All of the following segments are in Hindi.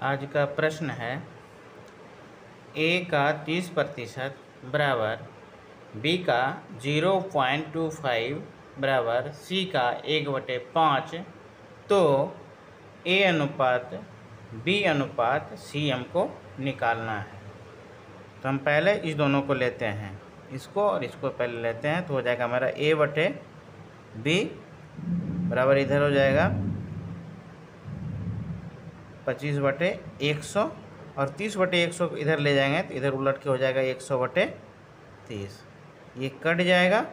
आज का प्रश्न है ए का 30% बराबर बी का 0.25 बराबर सी का 1/5 तो ए अनुपात बी अनुपात सी हमको निकालना है। तो हम पहले इस दोनों को लेते हैं, इसको और इसको पहले लेते हैं, तो हो जाएगा हमारा ए बटे बी बराबर इधर हो जाएगा 25/100 और 30/100 इधर ले जाएंगे तो इधर उलट के हो जाएगा 100/30। ये कट जाएगा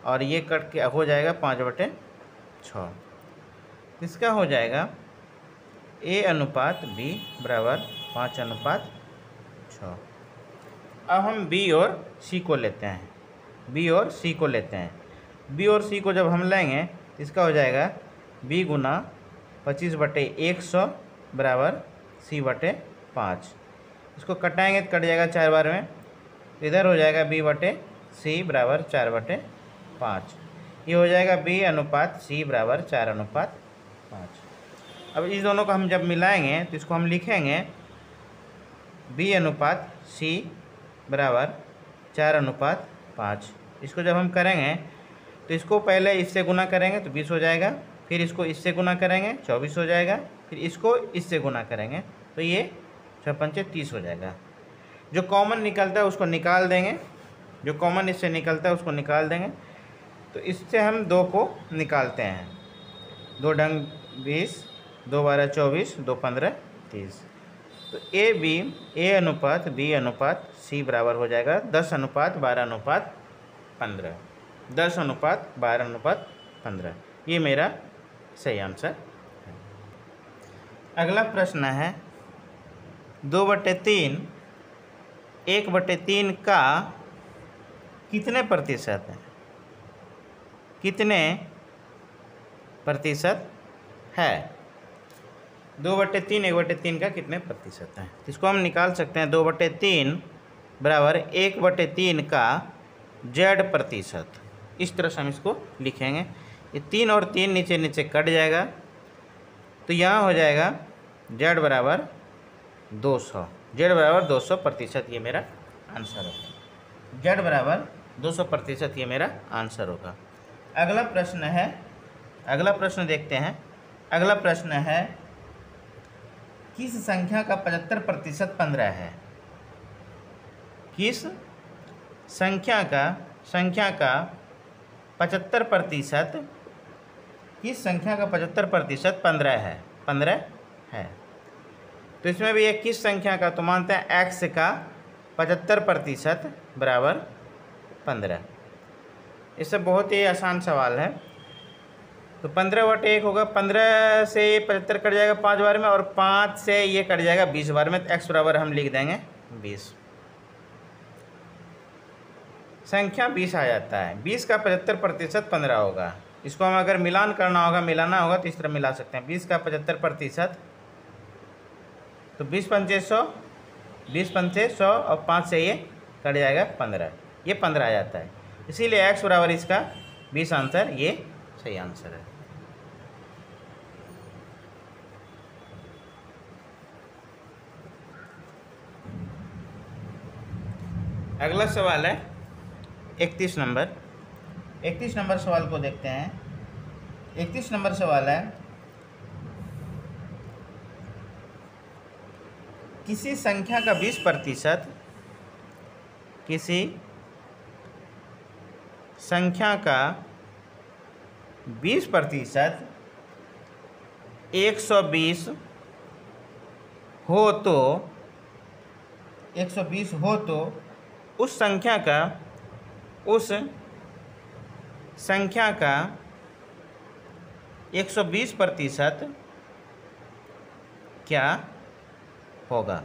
और ये कट के हो जाएगा 5/6। इसका हो जाएगा ए अनुपात बी बराबर 5/6। अब हम बी और सी को लेते हैं, बी और सी को लेते हैं। बी और सी को जब हम लेंगे तो इसका हो जाएगा बी गुना 25/100 बराबर सी/5। इसको कटाएंगे तो कट जाएगा 4 बार में, तो इधर हो जाएगा बी बटे सी बराबर 4/5। ये हो जाएगा बी अनुपात सी बराबर 4/5। अब इस दोनों को हम जब मिलाएंगे तो इसको हम लिखेंगे बी अनुपात सी बराबर 4/5। इसको जब हम करेंगे तो इसको पहले इससे गुना करेंगे तो 20 हो जाएगा, फिर इसको इससे गुना करेंगे 24 हो जाएगा, फिर इसको इससे गुना करेंगे तो ये 6×5 30 हो जाएगा। जो कॉमन निकलता है उसको निकाल देंगे, जो कॉमन इससे निकलता है उसको निकाल देंगे। तो इससे हम 2 को निकालते हैं, 2 डंग 20, 2 12 24, 2 15 30। तो ए अनुपात बी अनुपात सी बराबर हो जाएगा 10:12:15। 10:12:15 ये मेरा सही आंसर है। अगला प्रश्न है 2/3 1/3 का कितने प्रतिशत है? कितने प्रतिशत है? 2/3 1/3 का कितने प्रतिशत है? इसको हम निकाल सकते हैं 2/3 बराबर 1/3 का z प्रतिशत। इस तरह से हम इसको लिखेंगे। ये 3 और 3 नीचे नीचे कट जाएगा तो यहाँ हो जाएगा z बराबर 200। z बराबर 200% ये मेरा आंसर होगा। z बराबर 200% ये मेरा आंसर होगा। अगला प्रश्न है, अगला प्रश्न देखते हैं। अगला प्रश्न है किस संख्या का 75% 15 है? किस संख्या का 75%, किस संख्या का 75% 15 है? 15 है। तो इसमें भी एक किस संख्या का, तो मानते हैं x का 75% बराबर 15। इससे बहुत ही आसान सवाल है। तो 15/1 होगा, 15 से 75 कट जाएगा 5 बार में और 5 से ये कट जाएगा 20 बार में, तो x बराबर हम लिख देंगे 20। संख्या 20 आ जाता है। 20 का 75% 15 होगा। इसको हम अगर मिलान करना होगा, मिलाना होगा तो इस तरह मिला सकते हैं। 20 का 75% तो 20×5 100, 20×5 100 और 5 से ये कट जाएगा 15, ये 15 आ जाता है। इसीलिए x बराबर इसका 20 आंसर ये सही आंसर है। अगला सवाल है 31 नंबर। 31 नंबर सवाल को देखते हैं। 31 नंबर सवाल है किसी संख्या का 20%, किसी संख्या का 20% 120 हो तो 120 हो तो उस संख्या का 120% क्या होगा?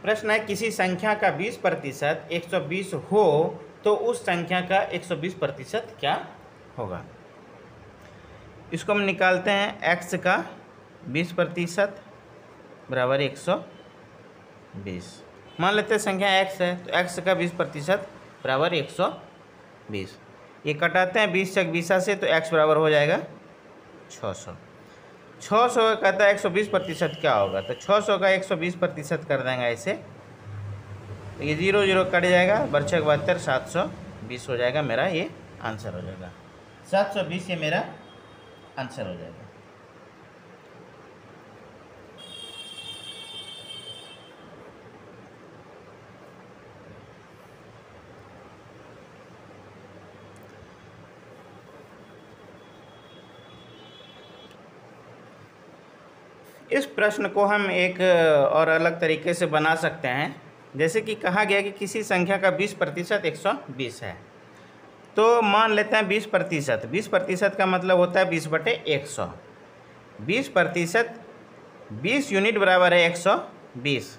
प्रश्न है किसी संख्या का 20% 120 हो तो उस संख्या का 120% क्या होगा? इसको हम निकालते हैं x का 20% बराबर 120। मान लेते हैं संख्या x है तो x का 20% बराबर 120। ये कटाते हैं 20 से 20 से तो x बराबर हो जाएगा 600। 600 कहता है 120% क्या होगा, तो 600 का 120% कर देंगे ऐसे, तो ये 0 0 कट जाएगा, बरछक 72, 720 हो जाएगा मेरा ये आंसर हो जाएगा। 720 ये मेरा आंसर हो जाएगा। इस प्रश्न को हम एक और अलग तरीके से बना सकते हैं। जैसे कि कहा गया कि किसी संख्या का 20% 120 है, तो मान लेते हैं 20%। 20% का मतलब होता है 20/100। 20%, 20 यूनिट बराबर है 120।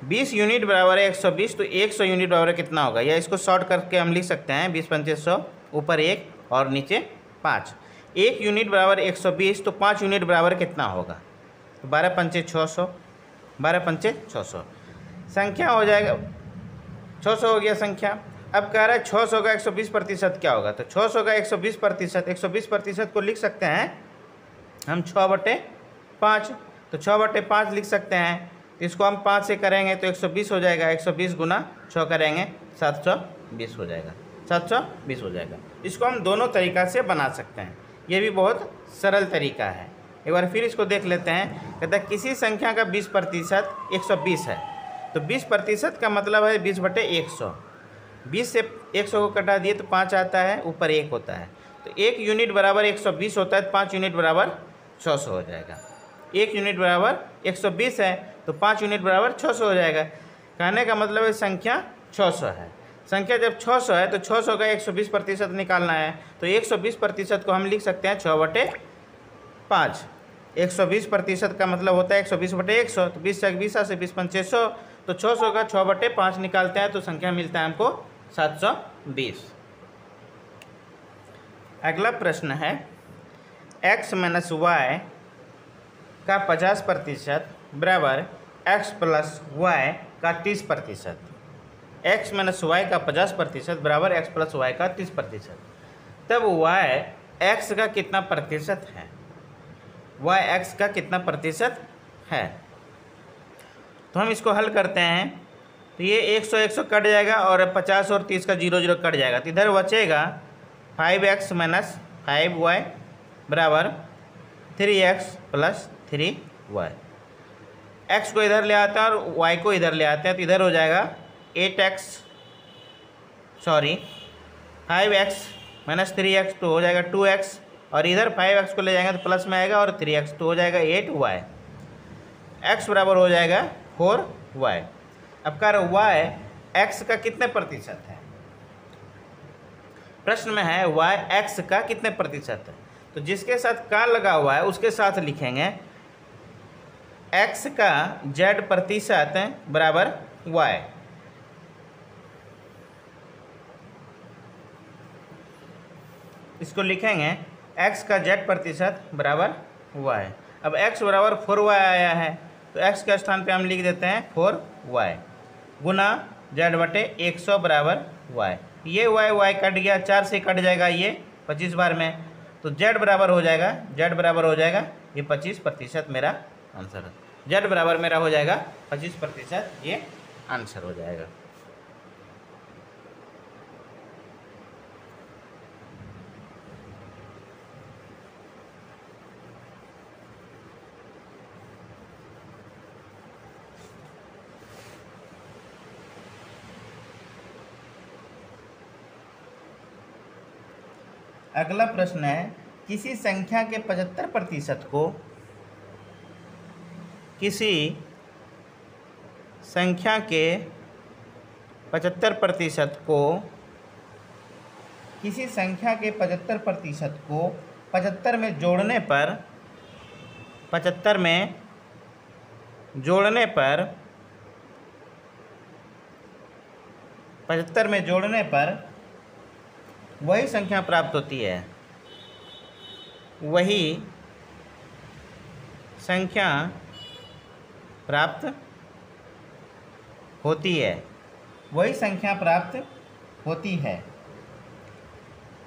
20 यूनिट बराबर है 120, तो 100 यूनिट बराबर कितना होगा, या इसको शॉर्ट करके हम लिख सकते हैं 20 पंचे 100, ऊपर 1 और नीचे 5। 1 यूनिट बराबर 120, तो 5 यूनिट बराबर कितना होगा, तो 12 पंचे 600, 12 पंचे 600 संख्या हो जाएगा। 600 हो गया संख्या। अब कह रहा है 600 का 120% क्या होगा, तो 600 का 120%, 120% को लिख सकते हैं हम 6/5, तो 6/5 लिख सकते हैं। तो इसको हम 5 से करेंगे तो 120 हो जाएगा, 120 गुना 6 करेंगे 720 हो जाएगा, 720 हो जाएगा। इसको हम दोनों तरीक़ा से बना सकते हैं, ये भी बहुत सरल तरीका है। एक बार फिर इसको देख लेते हैं। कहता है किसी संख्या का 20% 120 है, तो 20% का मतलब है 20/100। 20 से 100 को कटा दिए तो 5 आता है, ऊपर 1 होता है, तो 1 यूनिट बराबर 120 होता है, तो 5 यूनिट बराबर 600 हो जाएगा। 1 यूनिट बराबर 120 है, तो 5 यूनिट बराबर 600 हो जाएगा। कहने का मतलब है संख्या 600 है। संख्या जब 600 है तो 600 का 120% निकालना है, तो 120% को हम लिख सकते हैं 6/5। 120% का मतलब होता है 120/100, तो 20 से 20 से 20 पंचे 100, तो 600 का 6/5 निकालते हैं तो संख्या मिलता है हमको 720। अगला प्रश्न है x - y का 50% बराबर x + y का 30%। x - y का 50% बराबर x + y का 30%। तब y x का कितना प्रतिशत है, y x का कितना प्रतिशत है। तो हम इसको हल करते हैं, तो ये 100 कट जाएगा और 50 और 30 का 0 0 कट जाएगा, तो इधर बचेगा 5x - 5y बराबर 3x + 3y। x को इधर ले आते हैं और y को इधर ले आते हैं, तो इधर हो जाएगा 5x - 3x, तो हो जाएगा 2x, और इधर 5x को ले जाएंगे तो प्लस में आएगा और 3x, तो हो जाएगा 8y। x बराबर हो जाएगा 4y। अब कह रहे y x का कितने प्रतिशत है, प्रश्न में है y x का कितने प्रतिशत है। तो जिसके साथ का लगा हुआ है उसके साथ लिखेंगे x का z प्रतिशत बराबर y। इसको लिखेंगे x का z प्रतिशत बराबर y। अब x बराबर 4y आया है, तो x के स्थान पे हम लिख देते हैं 4y गुना z/100 बराबर y। ये y कट गया, 4 से कट जाएगा ये 25 बार में, तो z बराबर हो जाएगा ये 25% मेरा आंसर है। z बराबर मेरा हो जाएगा 25%, ये आंसर हो जाएगा। अगला प्रश्न है किसी संख्या के 75% को किसी संख्या के 75% को 75 में जोड़ने पर 75 में जोड़ने पर वही संख्या प्राप्त होती है, वही संख्या प्राप्त होती है,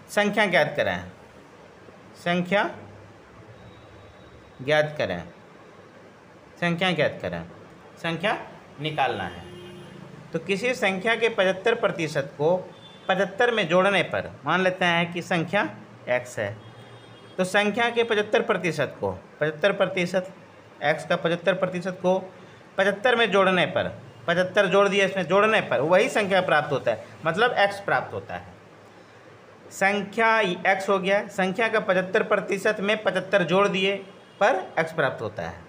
संख्या ज्ञात करें। संख्या ज्ञात करें, संख्या ज्ञात करें, संख्या निकालना है। तो किसी संख्या के 75% को 75 में जोड़ने पर मान लेते हैं कि संख्या x है, तो संख्या के 75% को 75% x का 75% को 75 में जोड़ने पर 75 जोड़ दिया इसमें, जोड़ने पर वही संख्या प्राप्त होता है, मतलब x प्राप्त होता है। संख्या x हो गया, संख्या का 75% में 75 जोड़ दिए पर x प्राप्त होता है।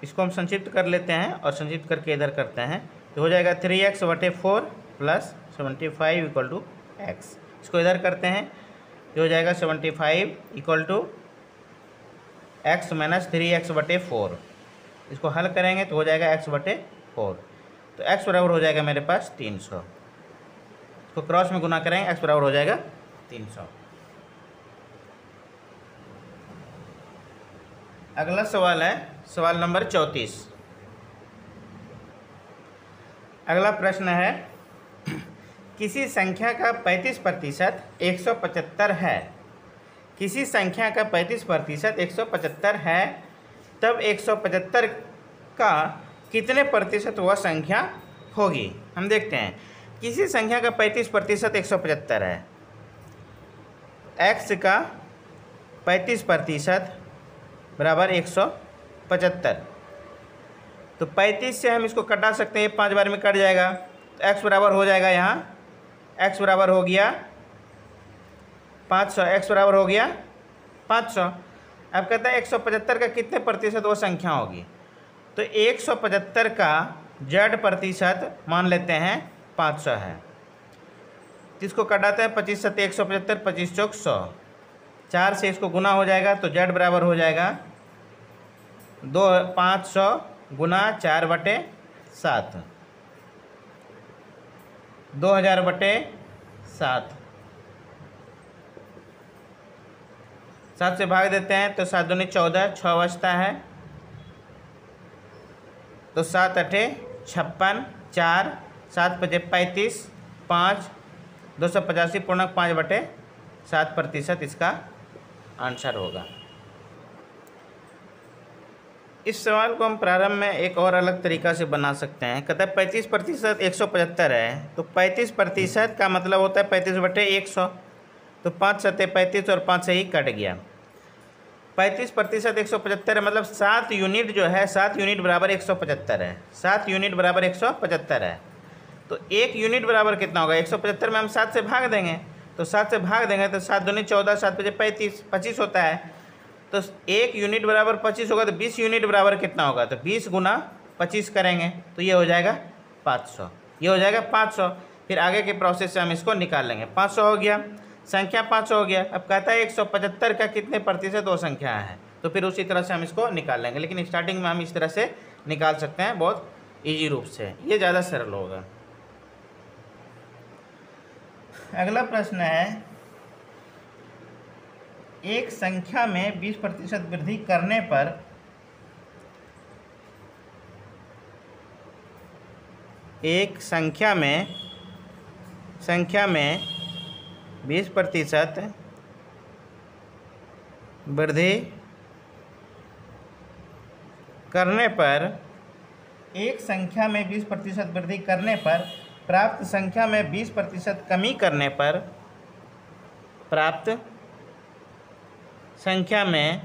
इसको हम संक्षिप्त कर लेते हैं और संक्षिप्त करके इधर करते हैं, तो हो जाएगा 3x/4 + 75 = x। इसको इधर करते हैं तो हो जाएगा 75 = x - 3x/4। इसको हल करेंगे तो हो जाएगा x/4, तो x बराबर हो जाएगा मेरे पास 300। इसको क्रॉस में गुना करेंगे, x बराबर हो जाएगा 300। अगला सवाल है सवाल नंबर 34। अगला प्रश्न है, किसी संख्या का 35% 175 है। किसी संख्या का 35% 175 है, तब 175 का कितने प्रतिशत वह संख्या होगी। हम देखते हैं, किसी संख्या का 35% 175 है, x का 35% बराबर 175। तो 35 से हम इसको कटा सकते हैं, 5 बार में कट जाएगा, तो x बराबर हो जाएगा यहाँ, x बराबर हो गया 500, x बराबर हो गया 500। अब कहता है 175 का कितने प्रतिशत वो संख्या होगी, तो 175 का z प्रतिशत मान लेते हैं 500 है, जिसको कटाते हैं 25 × 7 = 175, 25 × 4 = 100, 4 से इसको गुना हो जाएगा, तो z बराबर हो जाएगा 500 × 4/7, 2000/7। 7 से भाग देते हैं तो 7 दूनी 14, 6 बचता है, तो 7 × 8 = 56, 4 7 × 5 = 35, 5 285.5/7% इसका आंसर होगा। इस सवाल को हम प्रारंभ में एक और अलग तरीका से बना सकते हैं। कहता है 35% 175 है, तो 35% का मतलब होता है 35/100, तो 5 × 7 = 35 और 5 से ही कट गया। 35% 175 है, मतलब 7 यूनिट जो है, 7 यूनिट बराबर 175 है, 7 यूनिट बराबर 175 है। तो 1 यूनिट बराबर कितना होगा, 175 में हम 7 से भाग देंगे, तो 7 से भाग देंगे तो 7 दूनी 14, 7 × 5 = 25 होता है, तो 1 यूनिट बराबर 25 होगा, तो 20 यूनिट बराबर कितना होगा, तो 20 × 25 करेंगे तो ये हो जाएगा 500, ये हो जाएगा 500। फिर आगे के प्रोसेस से हम इसको निकाल लेंगे। 500 हो गया, संख्या 500 हो गया। अब कहता है 175 का कितने प्रतिशत वो संख्या है, तो फिर उसी तरह से हम इसको निकाल लेंगे, लेकिन स्टार्टिंग में हम इस तरह से निकाल सकते हैं, बहुत ईजी रूप से, ये ज़्यादा सरल होगा। अगला प्रश्न है, एक संख्या में 20% वृद्धि करने पर एक संख्या में 20% वृद्धि करने पर, एक संख्या में 20% वृद्धि करने पर प्राप्त संख्या में 20% कमी करने पर, प्राप्त संख्या में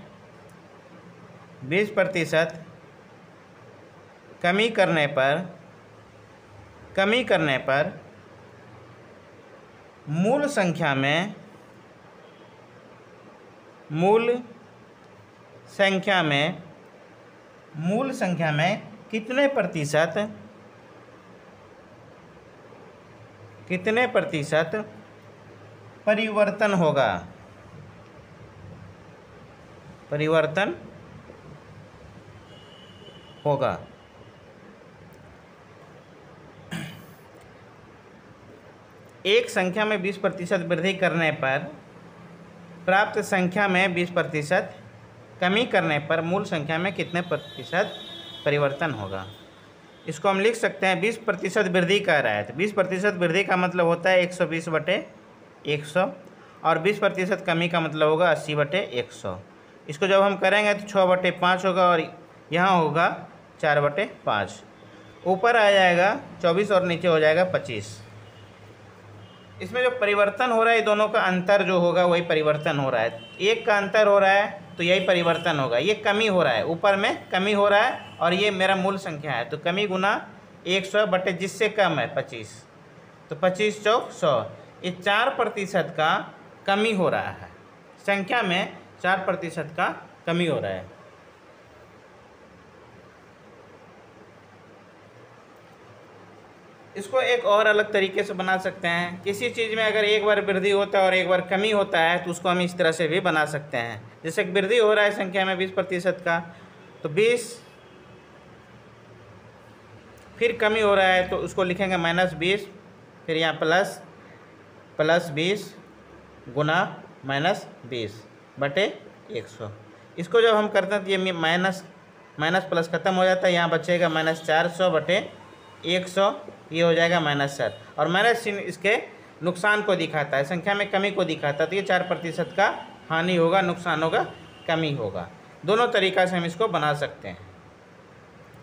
20% कमी करने पर मूल संख्या में कितने प्रतिशत परिवर्तन होगा, एक संख्या में 20% वृद्धि करने पर प्राप्त संख्या में 20% कमी करने पर मूल संख्या में कितने प्रतिशत परिवर्तन होगा। इसको हम लिख सकते हैं, 20% वृद्धि कह रहा है, तो 20% वृद्धि का मतलब होता है 120/100, और 20% कमी का मतलब होगा 80/100। इसको जब हम करेंगे तो 6/5 होगा और यहाँ होगा 4/5। ऊपर आ जाएगा 24 और नीचे हो जाएगा 25। इसमें जो परिवर्तन हो रहा है दोनों का अंतर जो होगा वही परिवर्तन हो रहा है। एक का अंतर हो रहा है तो यही परिवर्तन होगा। ये कमी हो रहा है, ऊपर में कमी हो रहा है और ये मेरा मूल संख्या है, तो कमी गुना 100 बटे जिससे कम है 25, तो 25 चौक 100। ये 4% का कमी हो रहा है, संख्या में 4% का कमी हो रहा है। इसको एक और अलग तरीके से बना सकते हैं। किसी चीज़ में अगर एक बार वृद्धि होता है और एक बार कमी होता है तो उसको हम इस तरह से भी बना सकते हैं। जैसे वृद्धि हो रहा है संख्या में 20% का, तो 20, फिर कमी हो रहा है तो उसको लिखेंगे -20, फिर यहाँ +20 गुना -20/100। इसको जब हम करते हैं तो ये माइनस प्लस ख़त्म हो जाता है, यहाँ बचेगा -400/100, ये हो जाएगा -7। और माइनस चिन्ह इसके नुकसान को दिखाता है, संख्या में कमी को दिखाता है, तो ये 4% का हानि होगा, नुकसान होगा, कमी होगा। दोनों तरीक़ा से हम इसको बना सकते हैं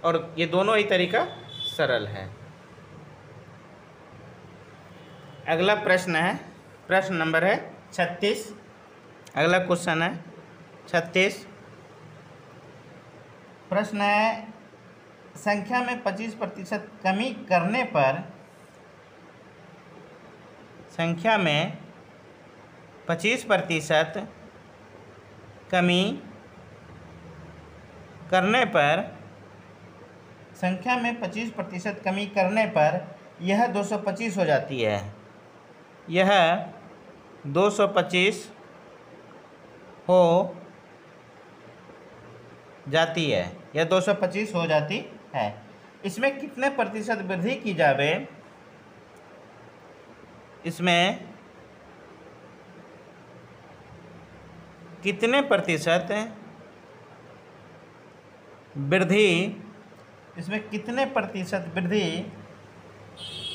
और ये दोनों ही तरीका सरल है। अगला प्रश्न है, प्रश्न नंबर है 36। अगला क्वेश्चन है 36। प्रश्न है, संख्या में 25% कमी करने पर, संख्या में 25% कमी करने पर, संख्या में 25% कमी करने पर यह 225 हो जाती है। यह 225 हो जाती है, यह 225 हो जाती है। इसमें कितने प्रतिशत वृद्धि की जावे, इसमें कितने प्रतिशत वृद्धि, इसमें कितने प्रतिशत वृद्धि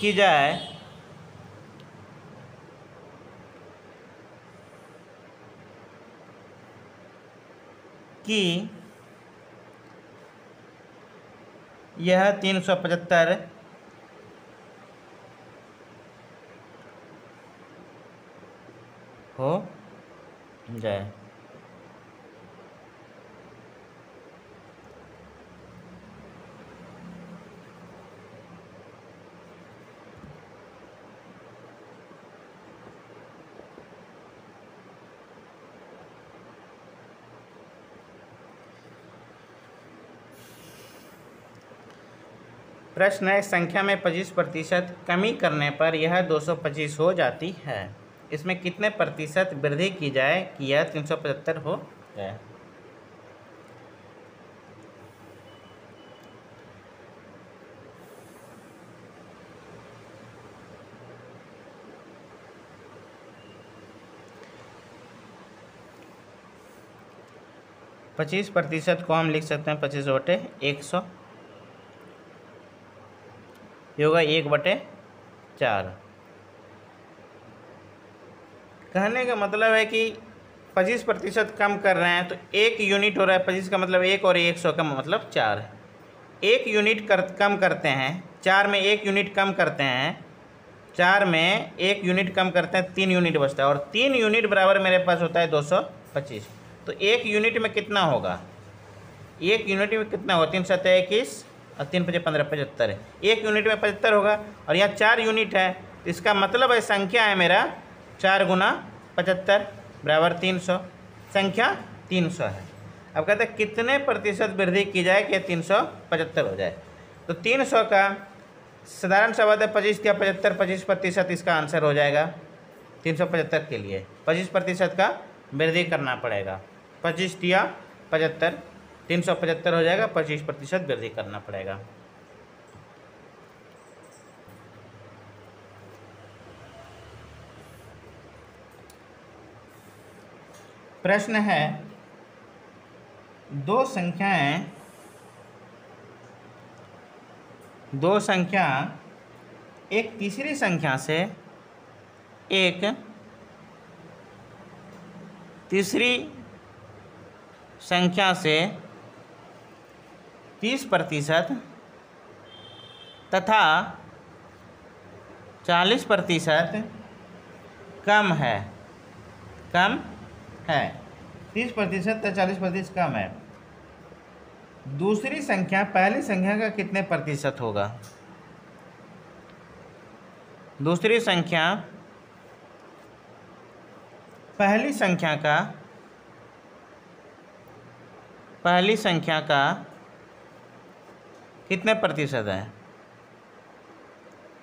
की जाए कि यह 375 हो जाए। प्रश्न है, संख्या में 25% कमी करने पर यह 225 हो जाती है। इसमें कितने प्रतिशत वृद्धि की जाए कि यह 375 हो जाए। पच्चीस प्रतिशत को हम लिख सकते हैं 25/100, ये होगा 1/4। कहने का मतलब है कि 25% कम कर रहे हैं तो 1 यूनिट हो रहा है। 25 का मतलब 1 और 100 का मतलब 4 है। 1 यूनिट कम करते हैं, 4 में 1 यूनिट कम करते हैं, 4 में 1 यूनिट कम करते हैं, 3 यूनिट बचता है और 3 यूनिट बराबर मेरे पास होता है 225। तो 1 यूनिट में कितना होगा, 1 यूनिट में कितना होगा, 3 7 21 और 3 5 15 75 है। 1 यूनिट में 75 होगा और यहाँ 4 यूनिट है, इसका मतलब है संख्या है मेरा 4 गुना 75 बराबर 300, संख्या 300 है। अब कहते हैं कितने प्रतिशत वृद्धि की जाए कि 375 हो जाए। तो 300 का साधारण सा बात है, 25 या 75, 25% इसका आंसर हो जाएगा। 375 के लिए 25% का वृद्धि करना पड़ेगा। 25 या 75, 375 हो जाएगा, 25% वृद्धि करना पड़ेगा। प्रश्न है, दो संख्या एक तीसरी संख्या से एक तीसरी संख्या से 30% तथा 40% कम है, 30% तथा 40% कम है। दूसरी संख्या पहली संख्या का कितने प्रतिशत होगा? दूसरी संख्या पहली संख्या का कितने प्रतिशत है?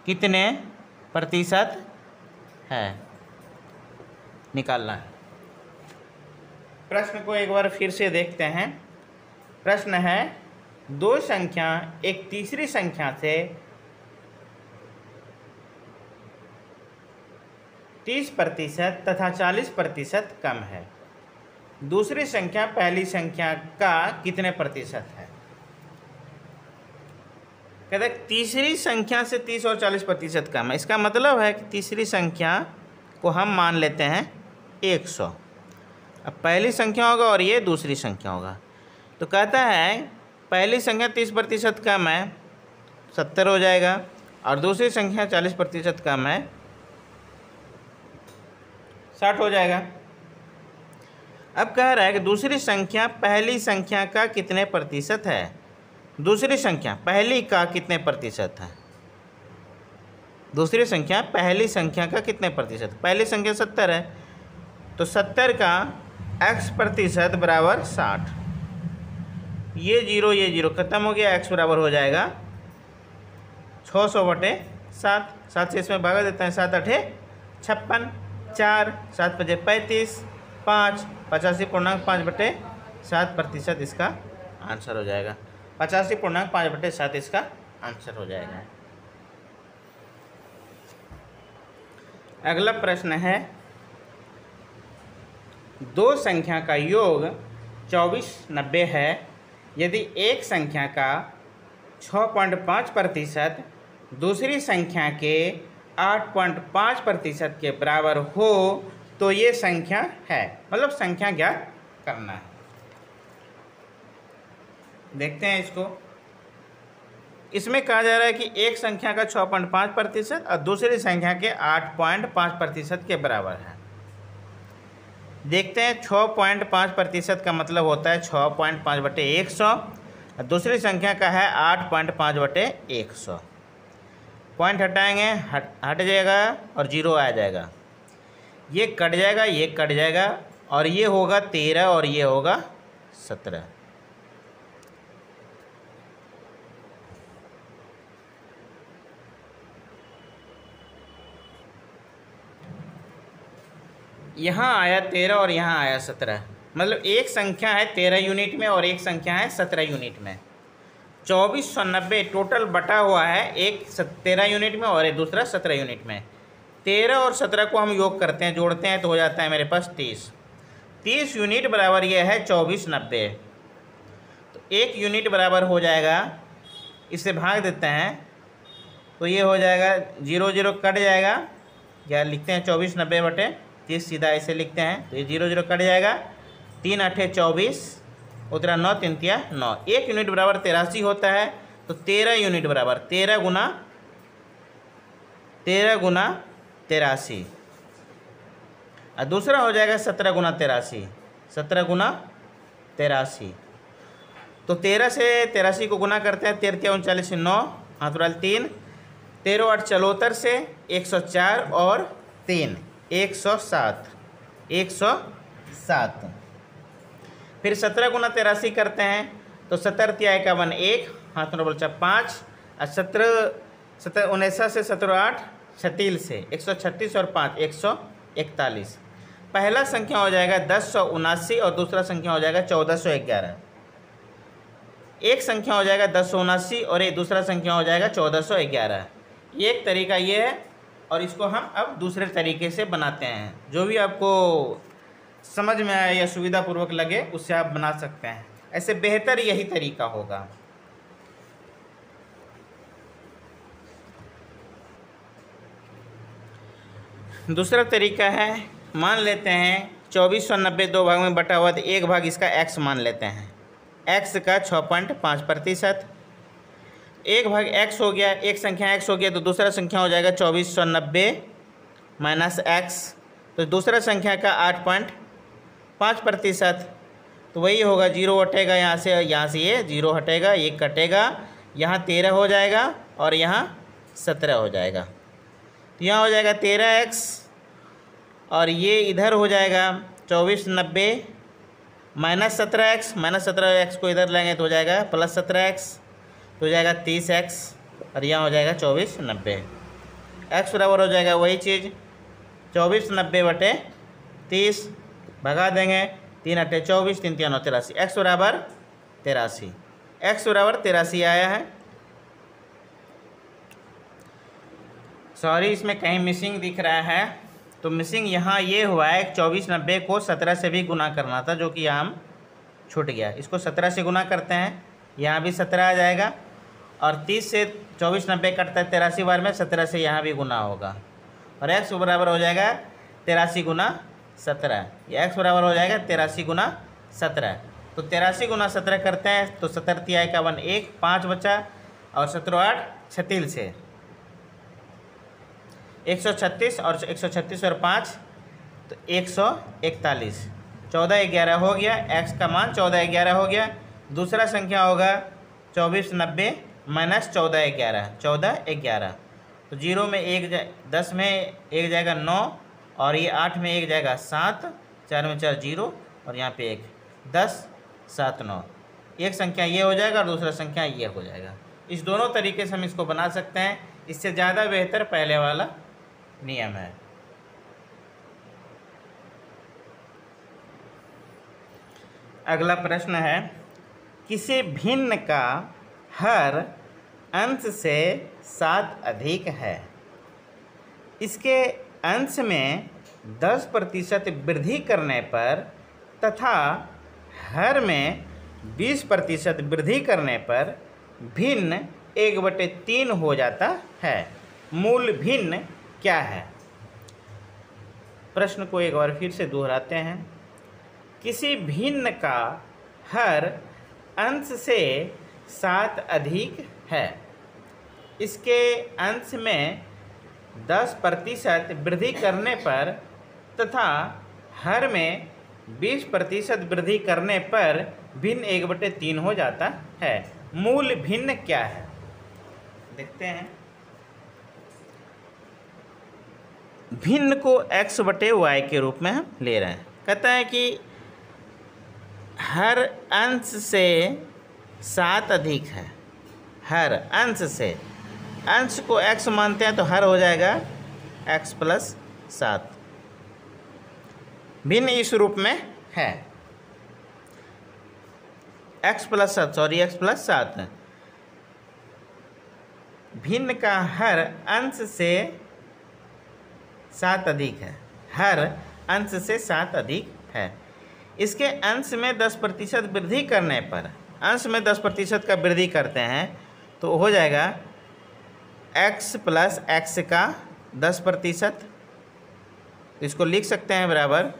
कितने प्रतिशत है निकालना है। प्रश्न को एक बार फिर से देखते हैं। प्रश्न है, दो संख्या एक तीसरी संख्या से 30% तथा 40% कम है। दूसरी संख्या पहली संख्या का कितने प्रतिशत है? कहते हैं तीसरी संख्या से 30 और 40% कम है। इसका मतलब है कि तीसरी संख्या को हम मान लेते हैं 100। अब पहली संख्या होगा और ये दूसरी संख्या होगा। तो कहता है पहली संख्या 30% कम है, 70 हो जाएगा, और दूसरी संख्या 40% कम है, 60 हो जाएगा। अब कह रहा है कि दूसरी संख्या पहली संख्या का कितने प्रतिशत है? दूसरी संख्या पहली का कितने प्रतिशत है? दूसरी संख्या पहली संख्या का कितने प्रतिशत? पहली संख्या 70 है, तो 70 का x प्रतिशत बराबर 60। ये जीरो खत्म हो गया, x बराबर हो जाएगा 600/7। 7 से इसमें भागा देते हैं, 7 8 56, 4 7 5 35, 5 85.5/7% इसका आंसर हो जाएगा। 85.5/7 इसका आंसर हो जाएगा। अगला प्रश्न है, दो संख्या का योग 2490 है। यदि एक संख्या का 6.5% दूसरी संख्या के 8.5% के बराबर हो तो ये संख्या है। मतलब संख्या ज्ञात करना है। देखते हैं इसको। इसमें कहा जा रहा है कि एक संख्या का 6.5% और दूसरी संख्या के 8.5% के बराबर है। देखते हैं 6.5% का मतलब होता है 6.5/100 और दूसरी संख्या का है 8.5/100। पॉइंट हटाएंगे, हट जाएगा और 0 आ जाएगा। ये कट जाएगा, ये कट जाएगा, और ये होगा 13 और ये होगा 17। यहाँ आया 13 और यहाँ आया 17। मतलब एक संख्या है 13 यूनिट में और एक संख्या है 17 यूनिट में। 2490 टोटल बटा हुआ है, एक 13 यूनिट में और एक दूसरा 17 यूनिट में। 13 और 17 को हम योग करते हैं, जोड़ते हैं तो हो जाता है मेरे पास 30। 30 यूनिट बराबर ये है 2490। तो एक यूनिट बराबर हो जाएगा, इससे भाग देते हैं तो ये हो जाएगा 0 कट जाएगा, या लिखते हैं 2490/30, सीधा ऐसे लिखते हैं। तो ये 0 कट जाएगा, 3 8 24, उतरा 9 3 9। एक यूनिट बराबर 83 होता है। तो 13 यूनिट बराबर 13 गुना 83, और दूसरा हो जाएगा 17 गुना 83, 17 गुना 83। तो 13 से 83 को गुना करते हैं, 13 39 9, हाथ उड़ाल 3, 13 8 74 से 104 और 3 107। फिर 17 गुना 83 करते हैं तो 17 × 51 1, हाथ में बोलचा 5, और 17 19 से 17 8 36 से 136 और 5 141। पहला संख्या हो जाएगा 1079 और दूसरा संख्या हो जाएगा 1411। एक संख्या हो जाएगा 1079 और एक दूसरा संख्या हो जाएगा 1411। एक तरीका ये है, और इसको हम अब दूसरे तरीके से बनाते हैं। जो भी आपको समझ में आए या सुविधापूर्वक लगे उससे आप बना सकते हैं। ऐसे बेहतर यही तरीका होगा। दूसरा तरीका है, मान लेते हैं 2490 दो भाग में बटा हुआ तो एक भाग इसका x मान लेते हैं। x का 6.5%। एक भाग x हो गया, एक संख्या x हो गया तो दूसरा संख्या हो जाएगा 2490 माइनस x, तो दूसरा संख्या का 8.5%। तो वही होगा, 0 हटेगा यहाँ से ये 0 हटेगा, ये कटेगा, यहाँ 13 हो जाएगा और यहाँ 17 हो जाएगा। तो यहाँ हो जाएगा 13x और ये इधर हो जाएगा 2490 माइनस 17x, माइनस 17x को इधर लेंगे तो हो जाएगा प्लस 17x, तो हो जाएगा 30x और यहाँ हो जाएगा 2490। x बराबर हो जाएगा वही चीज़ 2490 बटे 30, भगा देंगे, 3 अट्ठे 24, 3 3 83, x बराबर 83, x बराबर 83 आया है। सॉरी, इसमें कहीं मिसिंग दिख रहा है, तो मिसिंग यहाँ ये हुआ है 2490 को 17 से भी गुना करना था, जो कि यहाँ हम छूट गया। इसको 17 से गुना करते हैं, यहाँ भी 17 आ जाएगा और 30 से 2490 कटता है 83 बार में, 17 से यहाँ भी गुना होगा और x बराबर हो जाएगा 83 गुना 17। ये x बराबर हो जाएगा 83 गुना 17। तो 83 गुना 17 करते हैं तो 17 तिहाई का 1, 5 बचा और 17 8 36 से 136 और 136 और 5 तो 141, 14 11 हो गया, x का मान 14 11 हो गया। दूसरा संख्या होगा 2490 माइनस 14 11, 14 11, तो 0 में 1 10 में 1 जाएगा 9 और ये 8 में 1 जाएगा 7, 4 में 4 0 और यहाँ पे 1 10 7 9। एक संख्या ये हो जाएगा और दूसरा संख्या ये हो जाएगा। इस दोनों तरीके से हम इसको बना सकते हैं, इससे ज़्यादा बेहतर पहले वाला नियम है। अगला प्रश्न है, किसी भिन्न का हर अंश से 7 अधिक है, इसके अंश में 10% वृद्धि करने पर तथा हर में 20% वृद्धि करने पर भिन्न 1/3 हो जाता है। मूल भिन्न क्या है? प्रश्न को एक बार फिर से दोहराते हैं। किसी भिन्न का हर अंश से 7 अधिक है, इसके अंश में 10% वृद्धि करने पर तथा हर में 20% वृद्धि करने पर भिन्न 1/3 हो जाता है। मूल भिन्न क्या है? देखते हैं। भिन्न को x/y के रूप में हम ले रहे हैं। कहता है कि हर अंश से 7 अधिक है, हर अंश से, अंश को x मानते हैं तो हर हो जाएगा x + 7। भिन्न इस रूप में है x + 7। भिन्न का हर अंश से 7 अधिक है, हर अंश से 7 अधिक है। इसके अंश में 10% वृद्धि करने पर, अंश में 10% का वृद्धि करते हैं तो हो जाएगा x + x का 10%। इसको लिख सकते हैं बराबर,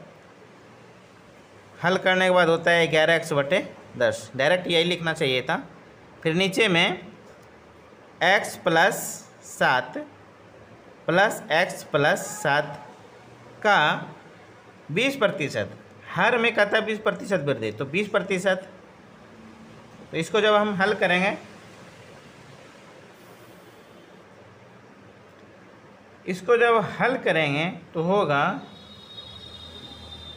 हल करने के बाद होता है 11x/10, डायरेक्ट यही लिखना चाहिए था। फिर नीचे में x + 7 प्लस x + 7 का 20%, हर में कहता है 20% वृद्धि, तो 20%। तो इसको जब हम हल करेंगे, इसको जब हल करेंगे तो होगा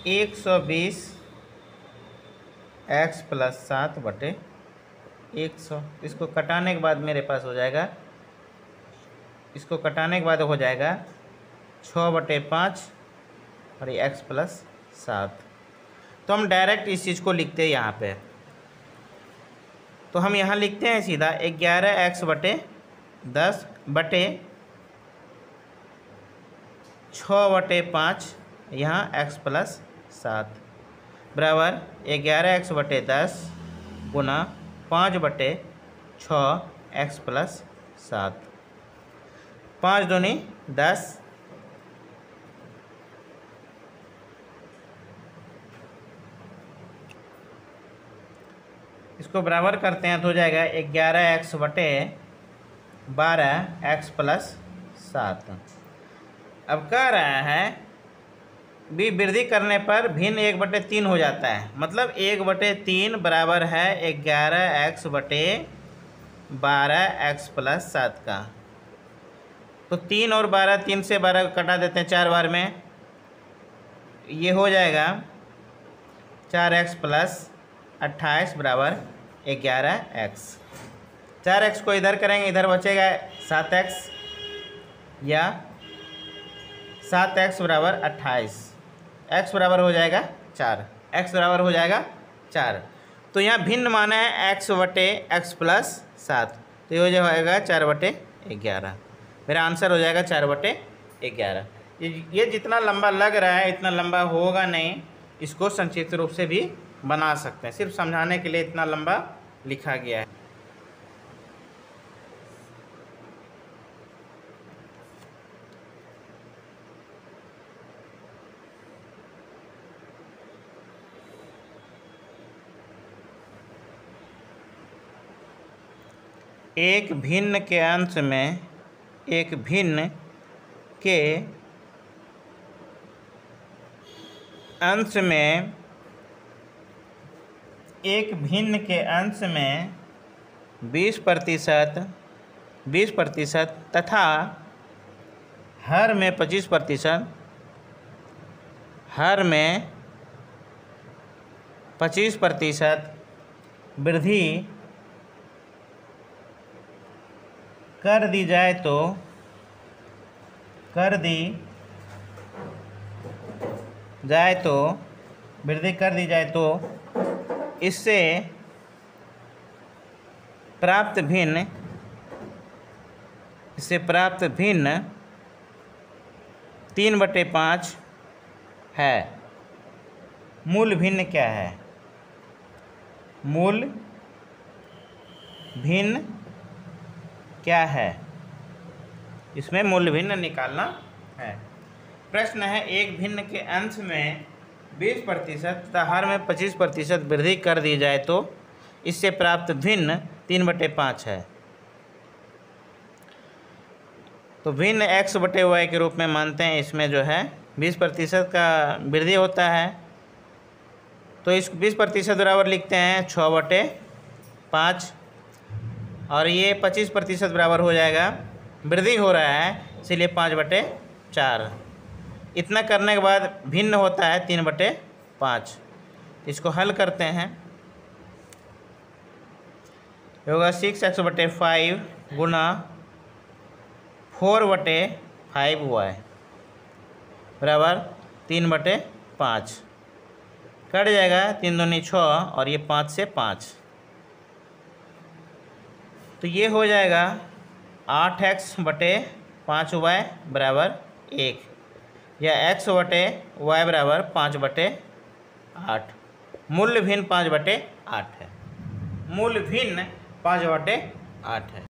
120 x + 7/100। इसको कटाने के बाद मेरे पास हो जाएगा, इसको कटाने के बाद हो जाएगा 6/5 और ये x + 7। तो हम डायरेक्ट इस चीज़ को लिखते हैं यहाँ पे, तो हम यहाँ लिखते हैं सीधा 11x/10 बटे 6/5 यहाँ x + 7 बराबर 11x/10 गुना 5/6 x + 7। 5 दूनी 10, इसको बराबर करते हैं तो हो जाएगा 11x बटे 12x प्लस 7। अब कह रहा है बी वृद्धि करने पर भिन्न 1/3 हो जाता है, मतलब 1/3 बराबर है 11x बटे 12x प्लस 7 का। तो 3 और 12, 3 से 12 कटा देते हैं 4 बार में, ये हो जाएगा 4x प्लस 28 बराबर 11x। 4x को इधर करेंगे, इधर बचेगा 7x, या 7x बराबर 28, x बराबर हो जाएगा 4, x बराबर हो जाएगा 4। तो यहाँ भिन्न माना है x बटे x प्लस 7, तो ये हो जाएगा 4/11। मेरा आंसर हो जाएगा 4/11। ये जितना लंबा लग रहा है इतना लंबा होगा नहीं, इसको संक्षिप्त रूप से भी बना सकते हैं, सिर्फ समझाने के लिए इतना लंबा लिखा गया है। एक भिन्न के अंश में एक भिन्न के अंश में एक भिन्न के अंश में 20% तथा हर में 25%, हर में 25% वृद्धि कर दी जाए तो वृद्धि कर दी जाए तो इससे प्राप्त भिन्न 3/5 है। मूल भिन्न क्या है? मूल भिन्न क्या है? इसमें मूल भिन्न निकालना है। प्रश्न है एक भिन्न के अंश में 20% तथा हर में 25% वृद्धि कर दी जाए तो इससे प्राप्त भिन्न 3/5 है। तो भिन्न x/y के रूप में मानते हैं। इसमें जो है 20% का वृद्धि होता है, तो इस 20% बराबर लिखते हैं 6/5, और ये 25% बराबर हो जाएगा, वृद्धि हो रहा है इसलिए 5/4। इतना करने के बाद भिन्न होता है 3/5। इसको हल करते हैं, होगा 6x/5 गुना 4/5y बराबर 3/5। कट जाएगा, 3 दूनी 6 और ये 5 से 5, तो ये हो जाएगा 8x/5y बराबर 1, या x/y बराबर 5/8। मूल्य भिन्न 5/8 है। मूल्य भिन्न 5/8 है।